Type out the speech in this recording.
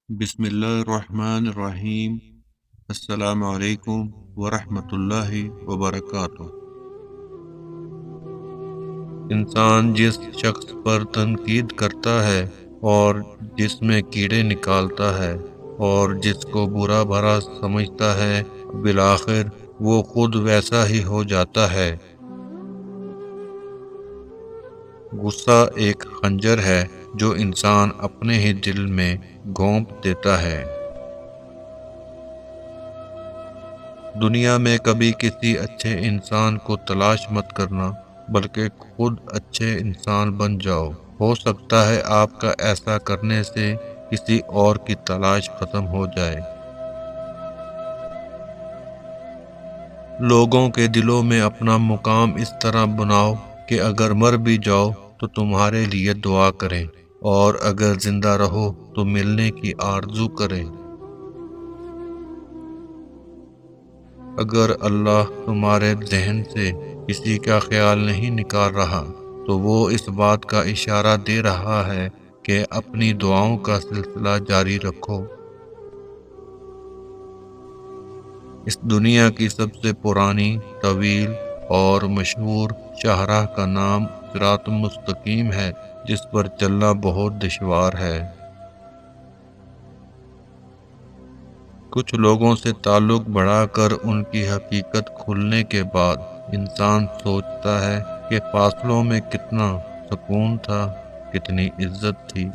بسم اللہ الرحمن الرحیم۔ السلام علیکم ورحمۃ اللہ وبرکاتہ۔ انسان جس شخص پر تنقید کرتا ہے اور جس میں کیڑے نکالتا ہے اور جس کو برا بھلا سمجھتا ہے، بالآخر وہ خود ویسا ہی ہو جاتا ہے۔ غصہ ایک خنجر ہے جو انسان اپنے ہی دل میں گھونپ دیتا ہے۔ دنیا میں کبھی کسی اچھے انسان کو تلاش مت کرنا، بلکہ خود اچھے انسان بن جاؤ۔ ہو سکتا ہے آپ کا ایسا کرنے سے کسی اور کی تلاش ختم ہو جائے۔ لوگوں کے دلوں میں اپنا مقام اس طرح بناؤ کہ اگر مر بھی جاؤ تو تمہارے لیے دعا کریں، اور اگر زندہ رہو تو ملنے کی آرزو کریں۔ اگر اللہ تمہارے ذہن سے کسی کا خیال نہیں نکال رہا تو وہ اس بات کا اشارہ دے رہا ہے کہ اپنی دعاؤں کا سلسلہ جاری رکھو۔ اس دنیا کی سب سے پرانی، طویل اور مشہور شاہراہ کا نام صراط مستقیم ہے، جس پر چلنا بہت دشوار ہے۔ کچھ لوگوں سے تعلق بڑھا کر ان کی حقیقت کھلنے کے بعد انسان سوچتا ہے کہ فاصلوں میں کتنا سکون تھا، کتنی عزت تھی۔